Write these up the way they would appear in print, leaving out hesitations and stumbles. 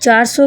400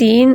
3